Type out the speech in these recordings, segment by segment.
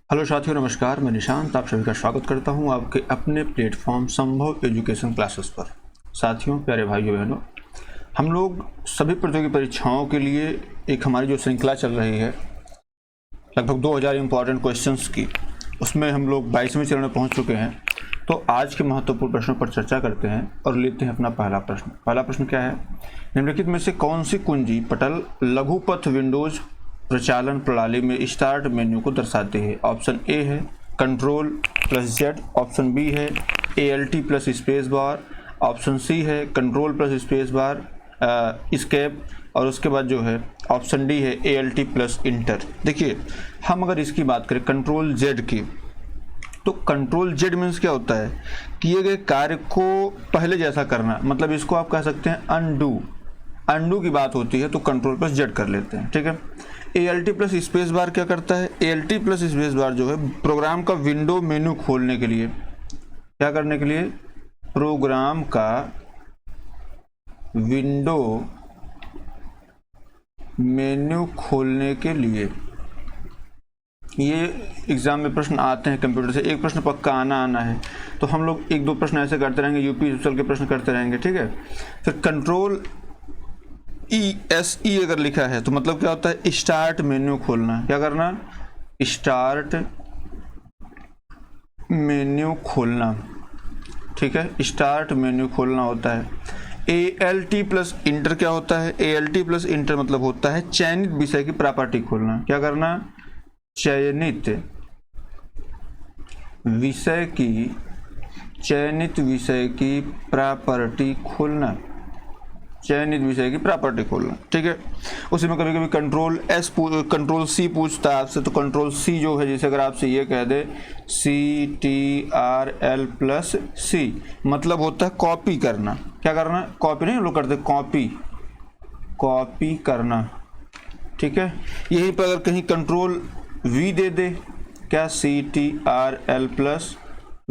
Hello साथियों, नमस्कार। मैं निशांत आप सभी का स्वागत करता हूं आपके अपने प्लेटफॉर्म संभव एजुकेशन क्लासेस पर। साथियों, प्यारे भाइयों बहनों, हम लोग सभी प्रतियोगी परीक्षाओं के लिए एक हमारी जो श्रृंखला चल रही है लगभग 2000 इम्पॉर्टेंट क्वेश्चंस की, उसमें हम लोग 22वें चरण में पहुंच चुके हैं। तो आज के महत्वपूर्ण प्रश्नों पर चर्चा करते हैं और लेते हैं अपना पहला प्रश्न। पहला प्रश्न क्या है? निम्नलिखित में से कौन सी कुंजी पटल लघुपथ विंडोज प्रचालन प्रणाली में स्टार्ट मेन्यू को दर्शाती है? ऑप्शन ए है control plus Z, option B है ALT plus space bar, option C है control plus space bar escape, और उसके बाद जो है ऑप्शन डी है ALT प्लस इंटर। देखिए, हम अगर इसकी बात करें कंट्रोल जेड की, तो कंट्रोल जेड मीन्स क्या होता है? किए गए कार्य को पहले जैसा करना, मतलब इसको आप कह सकते हैं अनडू की बात होती है, तो कंट्रोल प्लस जेड कर लेते हैं। ठीक है। ALT प्लस स्पेस बार क्या करता है? ALT प्लस स्पेस बार जो है प्रोग्राम का विंडो मेन्यू खोलने के लिए, क्या करने के लिए? प्रोग्राम का विंडो मेन्यू खोलने के लिए। ये एग्जाम में प्रश्न आते हैं कंप्यूटर से, एक प्रश्न पक्का आना है, तो हम लोग एक दो प्रश्न ऐसे करते रहेंगे, यूपी सोशल के प्रश्न करते रहेंगे। ठीक है। फिर कंट्रोल ESE अगर लिखा है तो मतलब क्या होता है? स्टार्ट मेन्यू खोलना। क्या करना? स्टार्ट मेन्यू खोलना। ठीक है, स्टार्ट मेन्यू खोलना होता है। ALT प्लस इंटर क्या होता है? ALT प्लस इंटर मतलब होता है चयनित विषय की प्रॉपर्टी खोलना। क्या करना? चयनित विषय की प्रॉपर्टी खोलना। चयनित विषय की प्रॉपर्टी खोलना। ठीक है। उसी में कभी कभी कंट्रोल C पूछता है आपसे, तो कंट्रोल C जो है, जैसे अगर आपसे ये कह दे CTRL प्लस C, मतलब होता है कॉपी करना। क्या करना? कॉपी नहीं, हम लोग करते कॉपी करना। ठीक है। यहीं पर अगर कहीं कंट्रोल V दे दे, क्या CTRL प्लस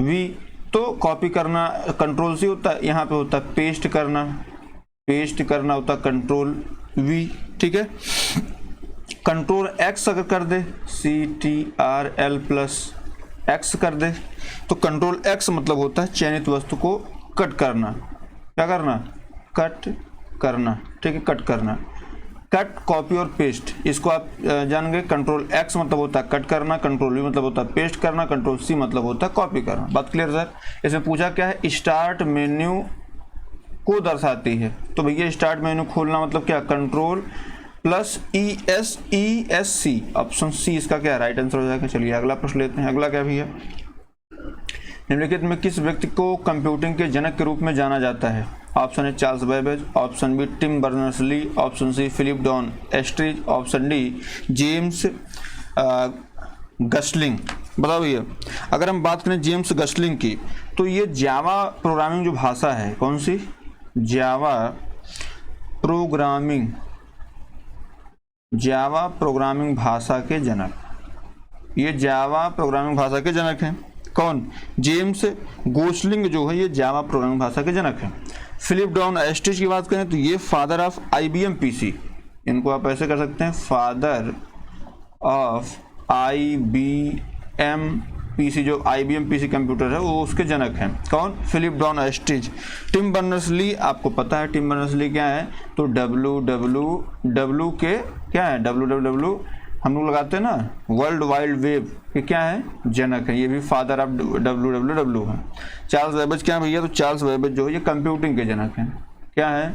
V, तो कॉपी करना कंट्रोल C होता है, यहाँ पे होता है पेस्ट करना होता कंट्रोल V। ठीक है। कंट्रोल X अगर कर दे, CTRL प्लस X कर दे, तो कंट्रोल X मतलब होता है चयनित वस्तु को कट करना। क्या करना? कट करना। ठीक है, कट करना। कट, कॉपी और पेस्ट, इसको आप जान गए। कंट्रोल X मतलब होता है कट करना, कंट्रोल V मतलब होता है पेस्ट करना, कंट्रोल C मतलब होता है कॉपी करना। बात क्लियर सर? इसमें पूछा क्या है? स्टार्ट मेन्यू को दर्शाती है, तो भैया स्टार्ट मेन्यू खोलना मतलब क्या? Control plus ESC, option C इसका क्या है? राइट आंसर हो जाएगा। चलिए अगला प्रश्न लेते हैं। अगला क्या भी है? निम्नलिखित में किस व्यक्ति को कंप्यूटिंग के जनक के रूप में जाना जाता है? Option A Charles Babbage, option B Tim Berners Lee, option C Philip John Estridge, option D James Gosling. बताओ भैया, अगर हम बात करें जेम्स गस्लिंग की, तो ये जावा प्रोग्रामिंग जो भाषा है, कौन सी? जावा प्रोग्रामिंग भाषा के जनक। ये जावा प्रोग्रामिंग भाषा के जनक हैं। कौन? जेम्स गोस्लिंग जो है, ये जावा प्रोग्रामिंग भाषा के जनक हैं। फिलिप जॉन एस्ट्रिज की बात करें तो ये फादर ऑफ IBM PC, इनको आप ऐसे कर सकते हैं, फादर ऑफ IBM PC, जो IBM PC कंप्यूटर है वो उसके जनक हैं। कौन? Philip John Estridge. Tim Berners Lee, आपको पता है टिम बर्नर्स ली क्या है? तो WWW के क्या है? WWW हम लोग लगाते हैं ना, वर्ल्ड वाइड वेब के क्या है? जनक है। ये भी फादर ऑफ WWW है। चार्ल्स बेबेज क्या है भैया? तो चार्ल्स बेबेज जो है ये कंप्यूटिंग के जनक हैं। क्या है?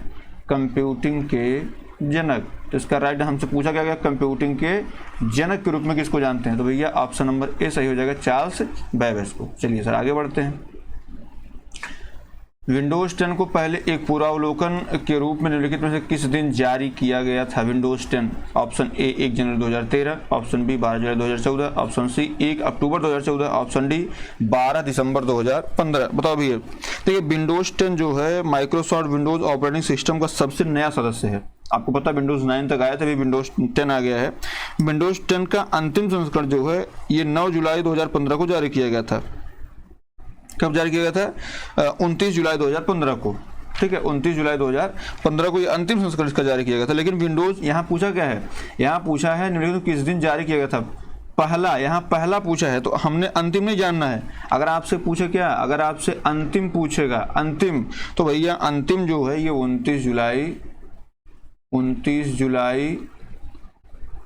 कंप्यूटिंग के जनक। तो इसका राइट हमसे पूछा गया कंप्यूटिंग के जनक के रूप में किसको जानते हैं? तो भैया ऑप्शन नंबर ए सही हो जाएगा, चार्ल्स बेबेज को। चलिए सर आगे बढ़ते हैं। विंडोज 10 को पहले एक पूर्वावलोकन के रूप में निम्नलिखित में से किस दिन जारी किया गया था? विंडोज 10, ऑप्शन ए 1 जनवरी 2013, ऑप्शन बी 12 जुलाई 2014, ऑप्शन सी 1 अक्टूबर 2014, ऑप्शन डी 12 दिसंबर 2015। बताओ भैया। तो ये विंडोज 10 जो है माइक्रोसॉफ्ट विंडोज ऑपरेटिंग सिस्टम का सबसे नया सदस्य है। आपको पता विंडोज 9 तक आया था, अभी विंडोज 10 आ गया है। विंडोज 10 का अंतिम संस्करण जो है ये 9 जुलाई 2015 को जारी किया गया था। कब जारी किया गया था? 29 जुलाई 2015 को। ठीक है, 29 जुलाई 2015 को ये अंतिम संस्करण इसका जारी किया गया था। लेकिन विंडोज यहाँ पूछा क्या है? यहाँ पूछा है निम्नलिखित किस दिन जारी किया गया था? पहला, यहाँ पहला पूछा है तो हमने अंतिम नहीं जानना है। अगर आपसे पूछे क्या, अगर आपसे अंतिम पूछेगा, अंतिम, तो भैया अंतिम जो है ये 29 जुलाई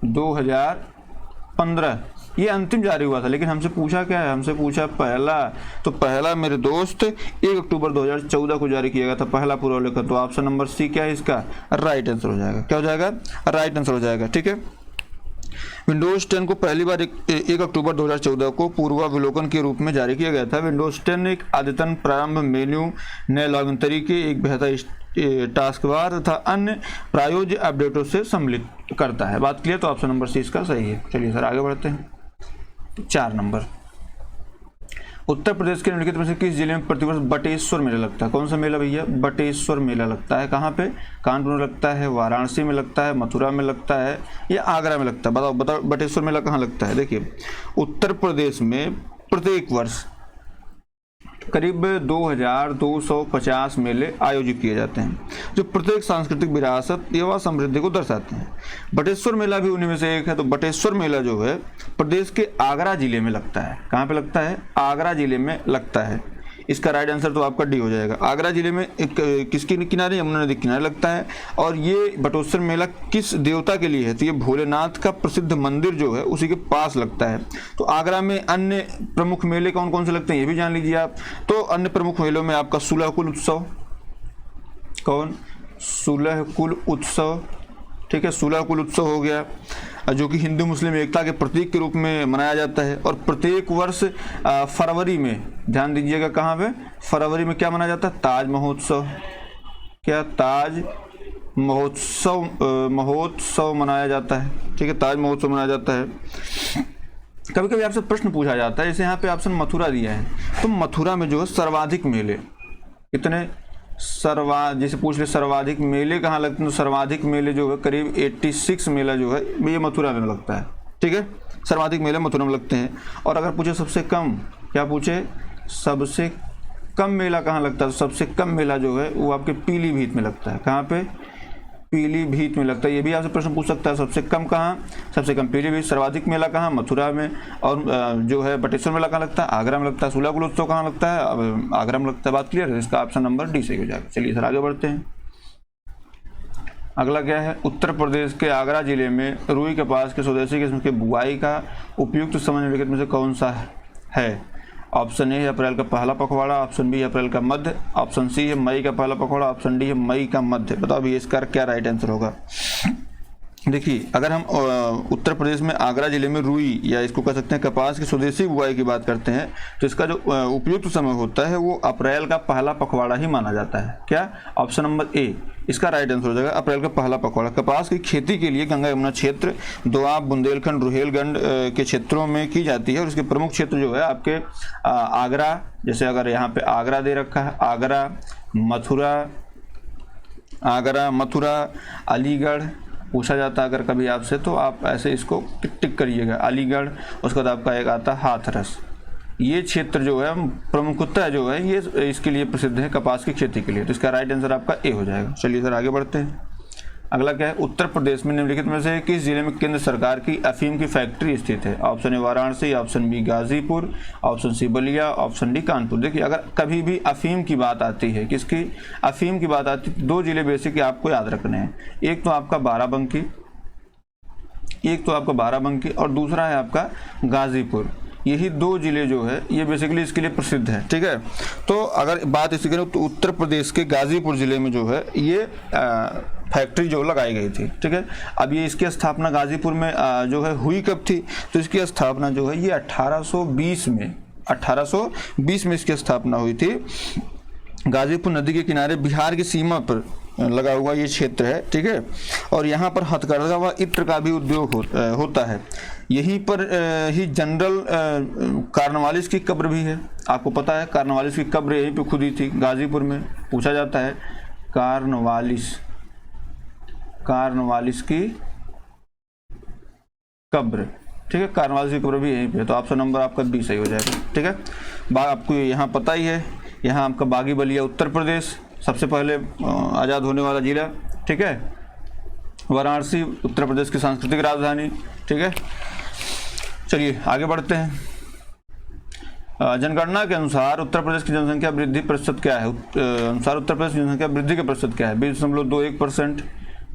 2015 ये अंतिम जारी हुआ था। लेकिन हमसे पूछा क्या है, हमसे पूछा पहला, तो पहला मेरे दोस्त 1 अक्टूबर 2014 को जारी किया गया था, पहला पूरा लेकर। तो ऑप्शन नंबर सी क्या है इसका राइट आंसर हो जाएगा। क्या हो जाएगा, राइट आंसर हो जाएगा। ठीक है, विंडोज 10 को पहली बार 1 अक्टूबर 2014 को पूर्वावलोकन के रूप में जारी किया गया था। विंडोज 10 एक अद्यतन प्रारंभ मेन्यू, नए लॉगिन तरीके, एक बेहतर टास्क बार तथा अन्य प्रायोज्य अपडेटों से सम्मिलित करता है। बात क्लियर, तो ऑप्शन नंबर सी इसका सही है। चलिए सर आगे बढ़ते हैं। 4 नंबर, उत्तर प्रदेश के निम्नलिखित में से किस जिले में प्रतिवर्ष बटेश्वर मेला लगता है? कौन सा मेला भैया? बटेश्वर मेला लगता है। कहाँ पे? कानपुर में लगता है, वाराणसी में लगता है, मथुरा में लगता है या आगरा में लगता है? बताओ बताओ, बटेश्वर मेला कहाँ लगता है? देखिए, उत्तर प्रदेश में प्रत्येक वर्ष करीब 2250 मेले आयोजित किए जाते हैं, जो प्रत्येक सांस्कृतिक विरासत एवं समृद्धि को दर्शाते हैं। बटेश्वर मेला भी उन्हीं में से एक है। तो बटेश्वर मेला जो है प्रदेश के आगरा जिले में लगता है। कहाँ पे लगता है? आगरा जिले में लगता है। इसका राइट आंसर तो आपका डी हो जाएगा। आगरा जिले में एक किसके किनारे? यमुना नदी किनारे लगता है। और ये बटेश्वर मेला किस देवता के लिए है? तो ये भोलेनाथ का प्रसिद्ध मंदिर जो है उसी के पास लगता है। तो आगरा में अन्य प्रमुख मेले कौन कौन से लगते हैं ये भी जान लीजिए आप। तो अन्य प्रमुख मेलों में आपका सुलहकुल उत्सव, कौन? सुलहकुल उत्सव, ठीक है, सुलहकुल उत्सव हो गया, जो कि हिंदू मुस्लिम एकता के प्रतीक के रूप में मनाया जाता है। और प्रत्येक वर्ष फरवरी में, ध्यान दीजिएगा कहाँ पे, फरवरी में क्या मनाया जाता है? ताज महोत्सव। क्या? ताज महोत्सव मनाया जाता है। ठीक है, ताज महोत्सव मनाया जाता है। कभी कभी आपसे प्रश्न पूछा जाता है, जैसे यहाँ पे ऑप्शन मथुरा दिया है, तो मथुरा में जो है सर्वाधिक मेले कितने? जैसे पूछ ले सर्वाधिक मेले कहाँ लगते हैं, तो सर्वाधिक मेले जो है करीब 86 मेला जो है ये मथुरा में लगता है। ठीक है, सर्वाधिक मेले मथुरा में लगते हैं। और अगर पूछे सबसे कम, क्या पूछे? सबसे कम मेला कहाँ लगता है? तो सबसे कम मेला जो है वो आपके पीलीभीत में लगता है। कहाँ पे? पीलीभीत में लगता है। ये भी आपसे प्रश्न पूछ सकता है, सबसे कम कहाँ? सबसे कम पीलीभीत। सर्वाधिक मेला कहाँ? मथुरा में। और जो है बटेश्वर मेला कहाँ लगता है? आगरा में लगता है। सुलहकुल उत्सव कहाँ लगता है? आगरा में लगता है। बात क्लियर है? इसका ऑप्शन नंबर डी सही हो जाएगा। चलिए सर आगे बढ़ते हैं। अगला क्या है? उत्तर प्रदेश के आगरा जिले में रुई कपास के स्वदेशी किस्म के बुआई का उपयुक्त समय निम्नलिखित में से कौन सा है? ऑप्शन ए है अप्रैल का पहला पखवाड़ा, ऑप्शन बी है अप्रैल का मध्य, ऑप्शन सी है मई का पहला पखवाड़ा, ऑप्शन डी है मई का मध्य। बताओ अभी इसका क्या राइट आंसर होगा? देखिए, अगर हम उत्तर प्रदेश में आगरा जिले में रुई या इसको कह सकते हैं कपास की स्वदेशी बुआई की बात करते हैं, तो इसका जो उपयुक्त समय होता है वो अप्रैल का पहला पखवाड़ा ही माना जाता है। क्या? ऑप्शन नंबर ए इसका राइट आंसर हो जाएगा, अप्रैल का पहला पखवाड़ा। कपास की खेती के लिए गंगा यमुना क्षेत्र, दोआब, बुंदेलखंड, रुहेलखंड के क्षेत्रों में की जाती है। और इसके प्रमुख क्षेत्र जो है आपके आगरा, जैसे अगर यहाँ पे आगरा दे रखा है, आगरा, मथुरा, अलीगढ़ पूछा जाता है अगर कभी आपसे, तो आप ऐसे इसको टिक करिएगा, अलीगढ़। उसके बाद आपका एक आता है हाथरस। ये क्षेत्र जो है प्रमुखतः जो है ये इसके लिए प्रसिद्ध है, कपास की खेती के लिए। तो इसका राइट आंसर आपका ए हो जाएगा। चलिए सर आगे बढ़ते हैं। अगला क्या है? उत्तर प्रदेश में निम्नलिखित में से किस जिले में केंद्र सरकार की अफीम की फैक्ट्री स्थित है? Option A Varanasi, option B Ghazipur, option C Ballia, option D Kanpur. देखिए, अगर कभी भी अफीम की बात आती है, किसकी? अफीम की बात आती है, 2 जिले बेसिक आपको याद रखने हैं। एक तो आपका बाराबंकी और दूसरा है आपका गाजीपुर। यही 2 जिले जो है ये बेसिकली इसके लिए प्रसिद्ध है। ठीक है, तो अगर बात इसकी करें तो उत्तर प्रदेश के गाजीपुर जिले में जो है ये फैक्ट्री जो लगाई गई थी। ठीक है, अब ये इसकी स्थापना गाजीपुर में जो है हुई कब थी? तो इसकी स्थापना जो है ये 1820 में इसकी स्थापना हुई थी। गाजीपुर नदी के किनारे बिहार की सीमा पर लगा हुआ ये क्षेत्र है। ठीक है, और यहाँ पर हथकरघा व इत्र का भी उद्योग होता है। यहीं पर ही जनरल कार्नवालिस की कब्र भी है। आपको पता है कार्नवालिस की कब्र यहीं पे खुदी थी, गाजीपुर में। पूछा जाता है कार्नवालिस की कब्र। ठीक है, कार्नवालिस की कब्र भी यहीं पे है। तो ऑप्शन नंबर आपका बी सही हो जाएगा। ठीक है, आपको यहाँ पता ही है, यहाँ आपका बागी बलिया उत्तर प्रदेश, सबसे पहले आज़ाद होने वाला जिला। ठीक है, वाराणसी उत्तर प्रदेश की सांस्कृतिक राजधानी। ठीक है, चलिए आगे बढ़ते हैं। जनगणना के अनुसार उत्तर प्रदेश की जनसंख्या वृद्धि प्रतिशत क्या है? अनुसार उत्तर प्रदेश की जनसंख्या वृद्धि का प्रतिशत क्या है? 20.21%,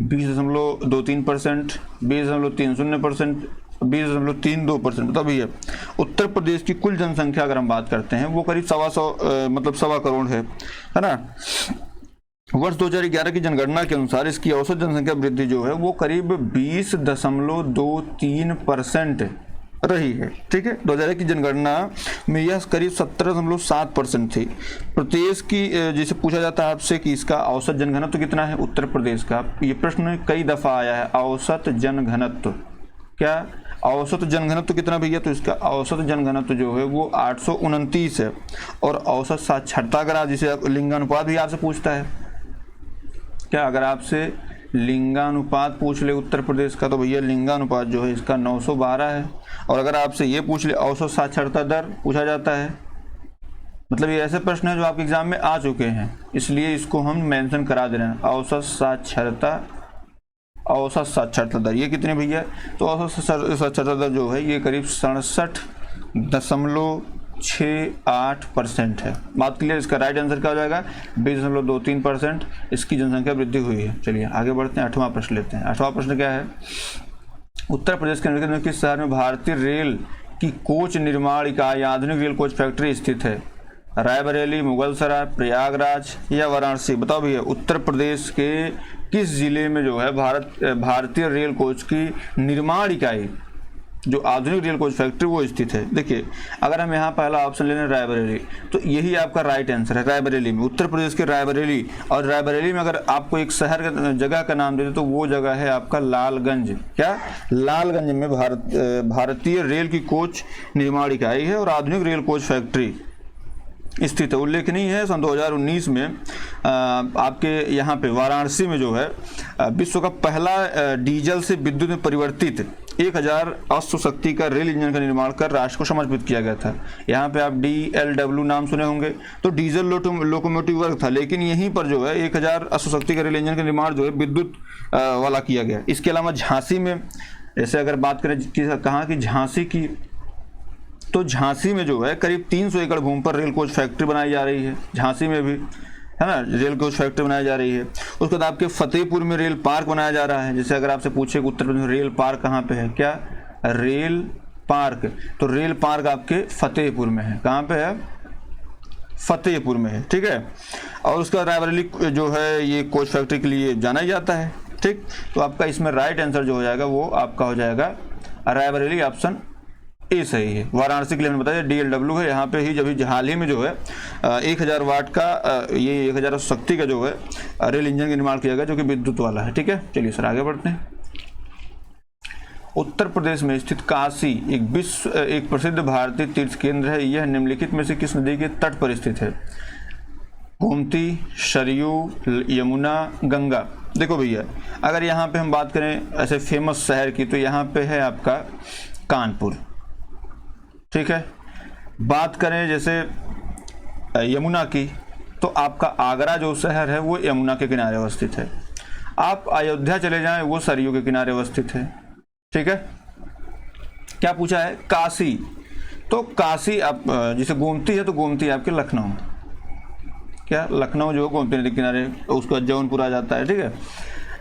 20.23%, 20.30%, 20.32%। मतलब भैया उत्तर प्रदेश की कुल जनसंख्या अगर हम बात करते हैं वो करीब 1.25 करोड़ है ना। वर्ष 2011 की जनगणना के अनुसार इसकी औसत जनसंख्या वृद्धि जो है वो करीब 20.23% रही है। ठीक है, 2001 की जनगणना में यह करीब 17.7% थी। प्रदेश की जिसे पूछा जाता है आपसे कि इसका औसत जनघनत्व कितना है उत्तर प्रदेश का, ये प्रश्न कई दफा आया है। औसत जनघनत्व, क्या औसत जनघनत्व कितना भैया? तो इसका औसत जनघनत्व जो है वो 829 है। और औसत साक्षरता अगर आप जिसे लिंगानुपात भी आपसे पूछता है, क्या अगर आपसे लिंगानुपात पूछ ले उत्तर प्रदेश का, तो भैया लिंगानुपात जो है इसका 912 है। और अगर आपसे ये पूछ ले औसत साक्षरता दर पूछा जाता है, मतलब ये ऐसे प्रश्न है जो आपके एग्जाम में आ चुके हैं, इसलिए इसको हम मेंशन करा दे रहे हैं। औसत साक्षरता दर ये कितने भैया? तो औसत साक्षरता दर जो है ये करीब 67.68% है। बात क्लियर? इसका राइट आंसर क्या हो जाएगा? 20.23% इसकी जनसंख्या वृद्धि हुई है। चलिए आगे बढ़ते हैं, 8वां प्रश्न लेते हैं। 8वां प्रश्न क्या है? उत्तर प्रदेश के निम्नलिखित में किस शहर में भारतीय रेल की कोच निर्माण इकाई आधुनिक रेल कोच फैक्ट्री स्थित है? रायबरेली, मुगलसराय, प्रयागराज या वाराणसी? बताओ भैया उत्तर प्रदेश के किस जिले में जो है भारतीय रेल कोच की निर्माण इकाई जो आधुनिक रेल कोच फैक्ट्री वो स्थित है? देखिए अगर हम यहाँ पहला ऑप्शन ले लें रायबरेली, तो यही आपका राइट आंसर है। रायबरेली में, उत्तर प्रदेश के रायबरेली। और रायबरेली में अगर आपको एक शहर का जगह का नाम दे दे तो वो जगह है आपका लालगंज। क्या? लालगंज में भारतीय रेल की कोच निर्माण इकाई है और आधुनिक रेल कोच फैक्ट्री स्थित है। उल्लेखनीय है सन 2019 में आपके यहाँ पे वाराणसी में जो है विश्व का पहला डीजल से विद्युत में परिवर्तित 1000 अश्व शक्ति का रेल इंजन का निर्माण कर राष्ट्र को समर्पित किया गया था। यहाँ पे आप DLW नाम सुने होंगे, तो डीजल लोकोमोटिव वर्क था, लेकिन यहीं पर जो है 1000 अश्व शक्ति का रेल इंजन का निर्माण जो है विद्युत वाला किया गया। इसके अलावा झांसी में, जैसे अगर बात करें कहाँ की, झांसी की, तो झांसी में जो है करीब 300 एकड़ भूमि पर रेल कोच फैक्ट्री बनाई जा रही है। झांसी में भी है ना रेल कोच फैक्ट्री बनाई जा रही है। उसके बाद आपके फतेहपुर में रेल पार्क बनाया जा रहा है। जैसे अगर आपसे पूछे कि उत्तर प्रदेश में रेल पार्क कहाँ पे है, क्या रेल पार्क? तो रेल पार्क आपके फतेहपुर में है। कहाँ पे है? फतेहपुर में है। ठीक है, और उसका रायबरेली जो है ये कोच फैक्ट्री के लिए जाना ही जाता है। ठीक, तो आपका इसमें राइट आंसर जो हो जाएगा वो आपका हो जाएगा रायबरेली, ऑप्शन ए सही है। वाराणसी के लिए मैंने बताया DLW है। यहाँ पे ही जब हाल ही में जो है 1000 वाट का ये 1000 शक्ति का जो है रेल इंजन का निर्माण किया गया जो कि विद्युत वाला है। ठीक है, चलिए सर आगे बढ़ते हैं। उत्तर प्रदेश में स्थित काशी एक प्रसिद्ध भारतीय तीर्थ केंद्र है। यह निम्नलिखित में से किस नदी के तट पर स्थित है? गोमती, सरयू, यमुना, गंगा? देखो भैया अगर यहाँ पे हम बात करें ऐसे फेमस शहर की, तो यहाँ पे है आपका कानपुर। ठीक है, बात करें जैसे यमुना की, तो आपका आगरा जो शहर है वो यमुना के किनारे अवस्थित है। आप अयोध्या चले जाएं, वो सरयू के किनारे अवस्थित है। ठीक है, क्या पूछा है? काशी, तो काशी आप जिसे गोमती है, तो गोमती आपके लखनऊ। क्या लखनऊ जो गोमती नदी के किनारे, उसका जौनपुर आ जाता है। ठीक है,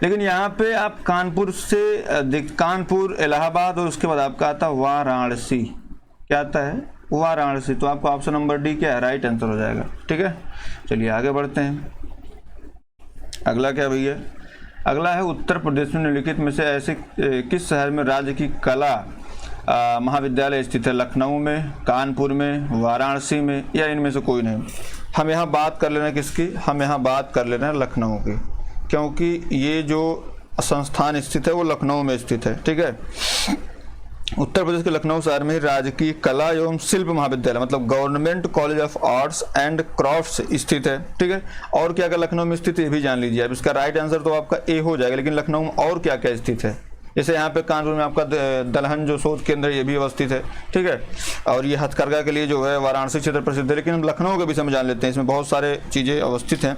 लेकिन यहाँ पे आप कानपुर से कानपुर, इलाहाबाद और उसके बाद आपका आता है वाराणसी। क्या आता है? वाराणसी। तो आपका ऑप्शन नंबर डी क्या है? राइट आंसर हो जाएगा। ठीक है, चलिए आगे बढ़ते हैं। अगला क्या भैया? अगला है उत्तर प्रदेश में निम्नलिखित में से ऐसे किस शहर में राज्य की कला महाविद्यालय स्थित है? लखनऊ में, कानपुर में, वाराणसी में, या इनमें से कोई नहीं? हम यहाँ बात कर लेना किसकी? हम यहाँ बात कर लेना लखनऊ की, क्योंकि ये जो संस्थान स्थित है वो लखनऊ में स्थित है। ठीक है, उत्तर प्रदेश के लखनऊ शहर में राजकीय कला एवं शिल्प महाविद्यालय मतलब government college of arts and crafts स्थित है। ठीक है, और क्या क्या लखनऊ में स्थित है ये भी जान लीजिए। अब इसका राइट आंसर तो आपका ए हो जाएगा, लेकिन लखनऊ में और क्या क्या स्थित है? जैसे यहाँ पे कानपुर में आपका दलहन जो शोध केंद्र ये भी अवस्थित है। ठीक है, और ये हथकरघा के लिए जो है वाराणसी क्षेत्र प्रसिद्ध है। लेकिन हम लखनऊ के विषय में जान लेते हैं, इसमें बहुत सारे चीज़ें अवस्थित हैं।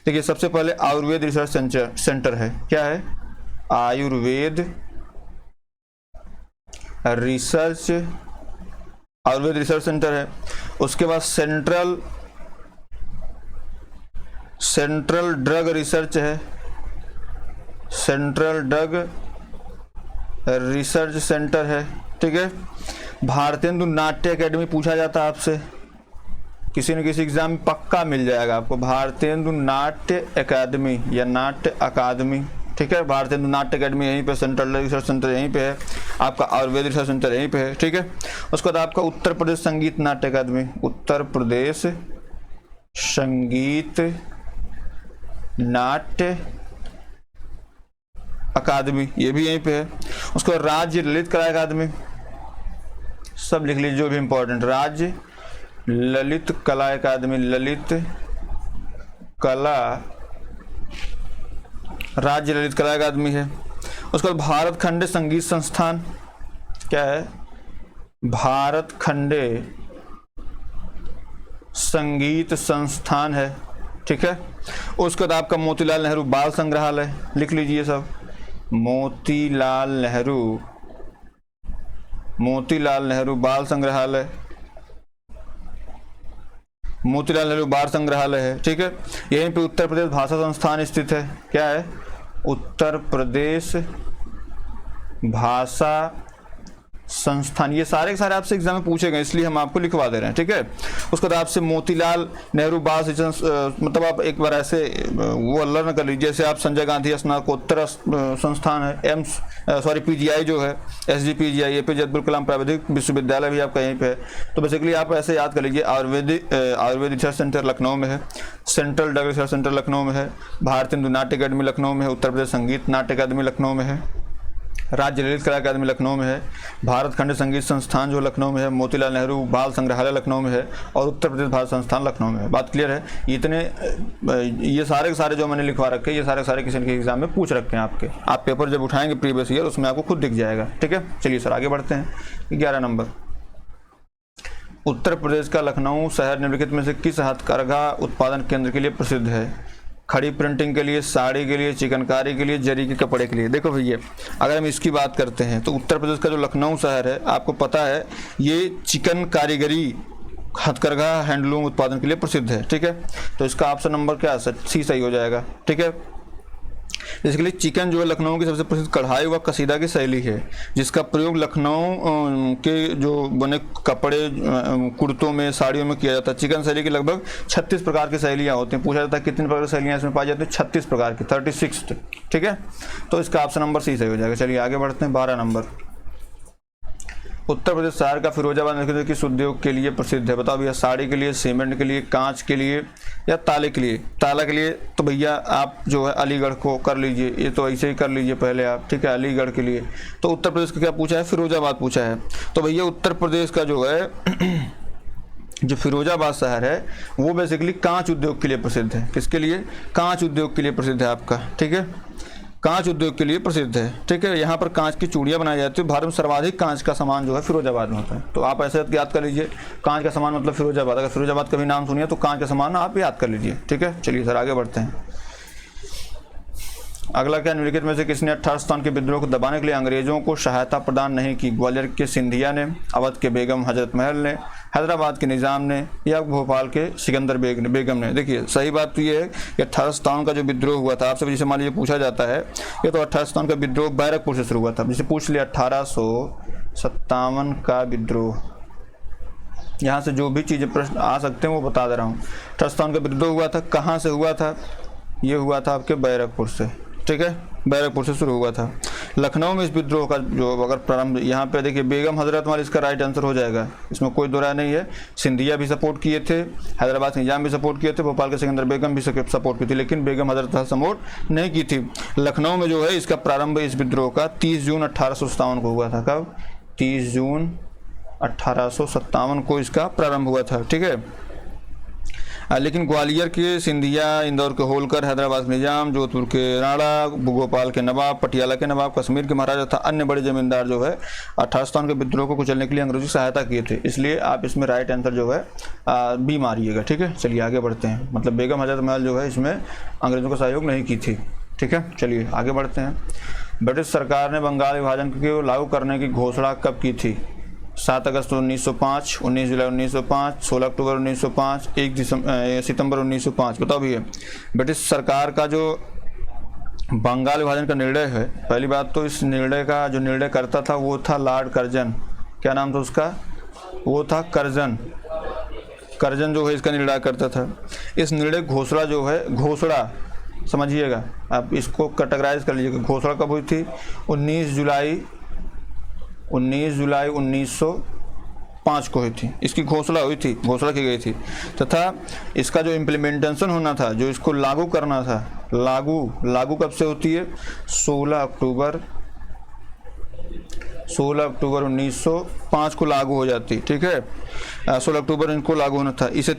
देखिए सबसे पहले आयुर्वेद रिसर्च सेंटर है। क्या है? Ayurveda research Ayurveda research centre है। उसके बाद सेंट्रल ड्रग रिसर्च है, सेंट्रल ड्रग रिसर्च सेंटर है। ठीक है। भारतेंदु नाट्य एकेडमी पूछा जाता है आपसे, किसी न किसी एग्जाम में पक्का मिल जाएगा आपको, भारतेंदु नाट्य एकेडमी या नाट्य अकादमी। ठीक है। भारतेंदु नाट्य एकेडमी यहीं पे, सेंट्रल रिसर्च सेंटर यहीं पे है, आपका आयुर्वेद रिसर्च सेंटर यहीं पे है। ठीक है। उसके बाद आपका उत्तर प्रदेश संगीत नाट्य अकादमी, उत्तर प्रदेश संगीत नाट्य अकादमी, ये भी यहीं पे है। उसके बाद राज्य ललित कला अकादमी, सब लिख लीजिए जो भी इंपॉर्टेंट, राज्य ललित कला अकादमी, ललित कला, राज्य ललित कला अकादमी है। उसके बाद भारत खंडे संगीत संस्थान, क्या है, भारत खंडे संगीत संस्थान है। ठीक है। उसके बाद आपका मोतीलाल नेहरू बाल संग्रहालय, लिख लीजिए सब, मोतीलाल नेहरू बाल संग्रहालय, मोतीलाल नेहरू बाल संग्रहालय है। ठीक है। यहीं पे उत्तर प्रदेश भाषा संस्थान स्थित है, क्या है, उत्तर प्रदेश भाषा संस्थान। ये सारे के सारे आपसे एग्जाम में पूछे गए, इसलिए हम आपको लिखवा दे रहे हैं। ठीक है। उसके बाद आपसे मोतीलाल नेहरू बाल मतलब आप एक बार ऐसे वो लर्न कर लीजिए, जैसे आप संजय गांधी स्नातकोत्तर संस्थान है, पीजीआई जो है, SGPGI, APJ अब्दुल कलाम प्राविधिक विश्वविद्यालय भी आपका यहीं पे है। तो बेसिकली आप ऐसे याद कर लीजिए, आयुर्वेद रिसर्च सेंटर लखनऊ में है, central drug research centre Lucknow में है, भारतेंदु नाट्य अकादमी लखनऊ में है, उत्तर प्रदेश संगीत नाट्य अकादमी लखनऊ में है, राज्य ललित कला अकादमी लखनऊ में है, भारत खंड संगीत संस्थान जो लखनऊ में है, मोतीलाल नेहरू बाल संग्रहालय लखनऊ में है, और उत्तर प्रदेश भाषा संस्थान लखनऊ में है। बात क्लियर है। ये सारे के सारे जो मैंने लिखवा रखे, ये सारे सारे किसी के एग्जाम में पूछ रखे हैं आपके, आप पेपर जब उठाएंगे प्रीवियस ईयर, उसमें आपको खुद दिख जाएगा। ठीक है। चलिए सर आगे बढ़ते हैं। 11 नंबर, उत्तर प्रदेश का लखनऊ शहर निम्नलिखित में से किस हथकरघा उत्पादन केंद्र के लिए प्रसिद्ध है? खड़ी प्रिंटिंग के लिए, साड़ी के लिए, चिकनकारी के लिए, जरी के कपड़े के लिए। देखो भैया, अगर हम इसकी बात करते हैं तो उत्तर प्रदेश का जो लखनऊ शहर है, आपको पता है ये चिकन कारीगरी, हथकरघा, हैंडलूम उत्पादन के लिए प्रसिद्ध है। ठीक है। तो इसका ऑप्शन नंबर क्या है, C सही हो जाएगा। ठीक है। इसके लिए चिकन जो है लखनऊ की सबसे प्रसिद्ध कढ़ाई व कसीदा की शैली है, जिसका प्रयोग लखनऊ के जो बने कपड़े, कुर्तों में, साड़ियों में किया जाता है। चिकन शैली की लगभग 36 प्रकार की शैलियाँ होती हैं। पूछा जाता है कितनी प्रकार की शैलियाँ इसमें पाई जाती हैं? 36 प्रकार की, 36। ठीक है। तो इसका ऑप्शन नंबर C सही हो जाएगा। चलिए आगे बढ़ते हैं। 12 नंबर, उत्तर प्रदेश शहर का फिरोजाबाद किस उद्योग के लिए प्रसिद्ध है? बताओ भैया, साड़ी के लिए, सीमेंट के लिए, कांच के लिए, या ताले के लिए? ताला के लिए तो भैया आप जो है अलीगढ़ को कर लीजिए, ये तो ऐसे ही कर लीजिए पहले आप। ठीक है। अलीगढ़ के लिए तो उत्तर प्रदेश का क्या पूछा है? फिरोजाबाद पूछा है। तो भैया उत्तर प्रदेश का जो है जो फिरोजाबाद शहर है वो बेसिकली कांच उद्योग के लिए प्रसिद्ध है। किसके लिए? कांच उद्योग के लिए प्रसिद्ध है आपका। ठीक है। कांच उद्योग के लिए प्रसिद्ध है। ठीक है। यहाँ पर कांच की चूड़ियाँ बनाई जाती है। भारत में सर्वाधिक कांच का सामान जो है फिरोजाबाद में होता है। तो आप ऐसे याद कर लीजिए, कांच का सामान मतलब फिरोजाबाद। अगर फिरोजाबाद का भी नाम सुनिए तो कांच का सामान आप याद कर लीजिए। ठीक है। चलिए सर आगे बढ़ते हैं। अगला क्या, निम्नलिखित में से किसने 18 स्थान के विद्रोह को दबाने के लिए अंग्रेजों को सहायता प्रदान नहीं की? ग्वालियर के सिंधिया ने, अवध के बेगम हजरत महल ने, हैदराबाद के निज़ाम ने, या भोपाल के सिकंदर बेगम ने? देखिए सही बात तो ये है कि 18 स्थान का जो विद्रोह हुआ था, आपसे जैसे मान लीजिए पूछा जाता है, ये तो 18 स्थान का विद्रोह बैरकपुर से शुरू हुआ था। जैसे पूछ लिया 1857 का विद्रोह, यहाँ से जो भी चीज़ें प्रश्न आ सकते हैं वो बता दे रहा हूँ। 18 स्थान का विद्रोह हुआ था, कहाँ से हुआ था? ये हुआ था आपके बैरकपुर से। ठीक है। बैरकपुर से शुरू हुआ था। लखनऊ में इस विद्रोह का जो अगर प्रारंभ, यहाँ पे देखिए बेगम हजरत महल इसका राइट आंसर हो जाएगा, इसमें कोई दो राय नहीं है। सिंधिया भी सपोर्ट किए थे, हैदराबाद के निजाम भी सपोर्ट किए थे, भोपाल के सिकंदर बेगम भी सपोर्ट की थी, लेकिन बेगम हजरत महल सपोर्ट नहीं की थी। लखनऊ में जो है इसका प्रारंभ इस विद्रोह का 30 जून 1857 को हुआ था। कब? 30 जून 1857 को इसका प्रारंभ हुआ था। ठीक है। लेकिन ग्वालियर के सिंधिया, इंदौर के होलकर, हैदराबाद के निजाम, जोधपुर के राणा, भोपाल के नवाब, पटियाला के नवाब, कश्मीर के महाराजा तथा अन्य बड़े जमींदार जो है 18 स्थान के विद्रोह को कुचलने के लिए अंग्रेजों की सहायता किए थे। इसलिए आप इसमें राइट आंसर जो है बी मारिएगा। ठीक है। चलिए आगे बढ़ते हैं। मतलब बेगम हजरत महल जो है इसमें अंग्रेजों का सहयोग नहीं की थी। ठीक है। चलिए आगे बढ़ते हैं। ब्रिटिश सरकार ने बंगाल विभाजन को लागू करने की घोषणा कब की थी? 7 अगस्त 1905, 19 जुलाई 1905, 16 अक्टूबर 1905, 1 सितंबर 1905। बताओ भैया, ब्रिटिश सरकार का जो बंगाल विभाजन का निर्णय है, पहली बात तो इस निर्णय का जो निर्णय करता था वो था लॉर्ड कर्जन। क्या नाम था उसका? वो था कर्जन। कर्जन जो है इसका निर्णय करता था। इस निर्णय घोषणा जो है, घोषणा समझिएगा, आप इसको कैटेगराइज कर लीजिएगा। घोषणा कब हुई थी? 19 जुलाई 1905 को हुई थी। इसकी घोषणा हुई थी, घोषणा की गई थी। तथा इसका जो इम्प्लीमेंटेशन होना था, जो इसको लागू करना था, लागू कब से होती है? 16 अक्टूबर 1905 को लागू हो जाती। ठीक है, 16 अक्टूबर इनको लागू होना था। इसके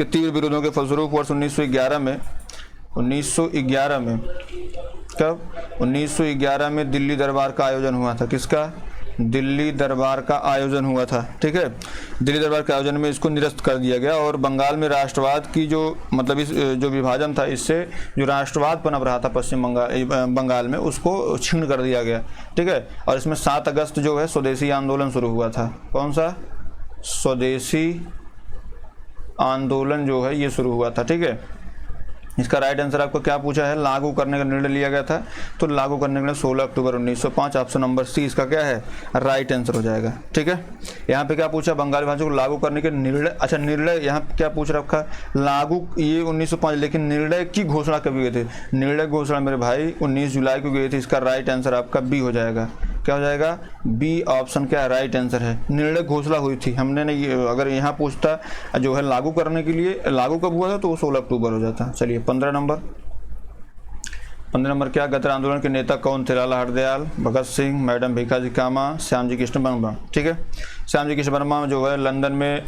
तीव्र विरोधों के फलस्वरूप वर्ष 1911 में कब? 1911 में दिल्ली दरबार का आयोजन हुआ था। किसका? दिल्ली दरबार का आयोजन हुआ था। ठीक है, दिल्ली दरबार के आयोजन में इसको निरस्त कर दिया गया और बंगाल में राष्ट्रवाद की जो मतलब इस जो विभाजन था, इससे जो राष्ट्रवाद पनप रहा था पश्चिम बंगाल में, उसको छीन कर दिया गया। ठीक है, और इसमें 7 अगस्त जो है स्वदेशी आंदोलन शुरू हुआ था। कौन सा? स्वदेशी आंदोलन जो है ये शुरू हुआ था। ठीक है, इसका राइट आंसर आपको क्या पूछा है? लागू करने का निर्णय लिया गया था, तो लागू करने के लिए 16 अक्टूबर 1905। ऑप्शन नंबर सी इसका क्या है? राइट आंसर हो जाएगा। ठीक है, यहाँ पे क्या पूछा? बंगाल विभाजन को लागू करने के निर्णय। अच्छा, निर्णय यहाँ क्या पूछ रखा? लागू ये 1905, लेकिन निर्णय की घोषणा कब गई थी? निर्णय घोषणा मेरे भाई 19 जुलाई को गई थी। इसका राइट आंसर आपका बी हो जाएगा। क्या हो जाएगा? बी ऑप्शन क्या राइट आंसर है। निर्णय घोषणा हुई थी, हमने नहीं। अगर यहाँ पूछता जो है लागू करने के लिए, लागू कब हुआ था, तो वो 16 अक्टूबर हो जाता। चलिए 15 नंबर क्या? गदर आंदोलन के नेता कौन थे? लाला हरदयाल, भगत सिंह, मैडम भीखाजी कामा, श्यामजी कृष्ण वर्मा। ठीक है, श्यामजी कृष्ण वर्मा जो है लंदन में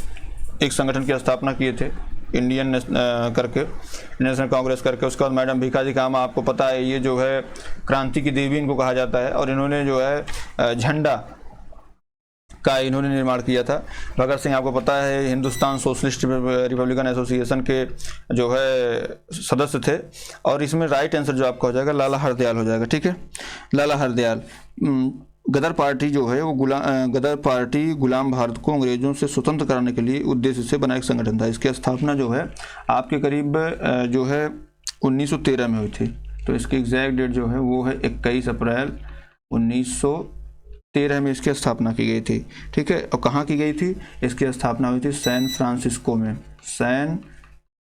एक संगठन की स्थापना किए थे, इंडियन नेशनल कांग्रेस करके। उसके बाद मैडम भीखाजी कामा, आपको पता है ये जो है क्रांति की देवी इनको कहा जाता है, और इन्होंने जो है झंडा का इन्होंने निर्माण किया था। भगत सिंह आपको पता है हिंदुस्तान सोशलिस्ट रिपब्लिकन एसोसिएशन के जो है सदस्य थे। और इसमें राइट आंसर जो आपका हो जाएगा लाला हरदयाल हो जाएगा। ठीक है, लाला हरदयाल। गदर पार्टी जो है वो गदर पार्टी गुलाम भारत को अंग्रेजों से स्वतंत्र कराने के लिए उद्देश्य से बना एक संगठन था। इसकी स्थापना जो है आपके करीब जो है 1913 में हुई थी। तो इसकी एग्जैक्ट डेट जो है वो है 21 अप्रैल 1913 में इसकी स्थापना की गई थी। ठीक है, और कहाँ की गई थी? इसकी स्थापना हुई थी सैन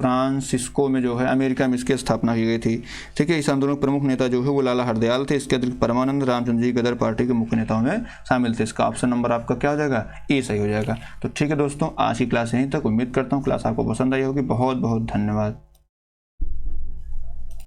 फ्रांसिस्को में जो है अमेरिका में इसकी स्थापना की गई थी। ठीक है, इस आंदोलन के प्रमुख नेता जो है वो लाला हरदयाल थे। इसके अतिरिक्त परमानंद रामचंद्र जी गदर पार्टी के मुख्य नेताओं में शामिल थे। इसका ऑप्शन नंबर आपका क्या हो जाएगा? ए सही हो जाएगा। तो ठीक है दोस्तों, आज की क्लास यहीं तक। उम्मीद करता हूँ क्लास आपको पसंद आई होगी। बहुत बहुत धन्यवाद।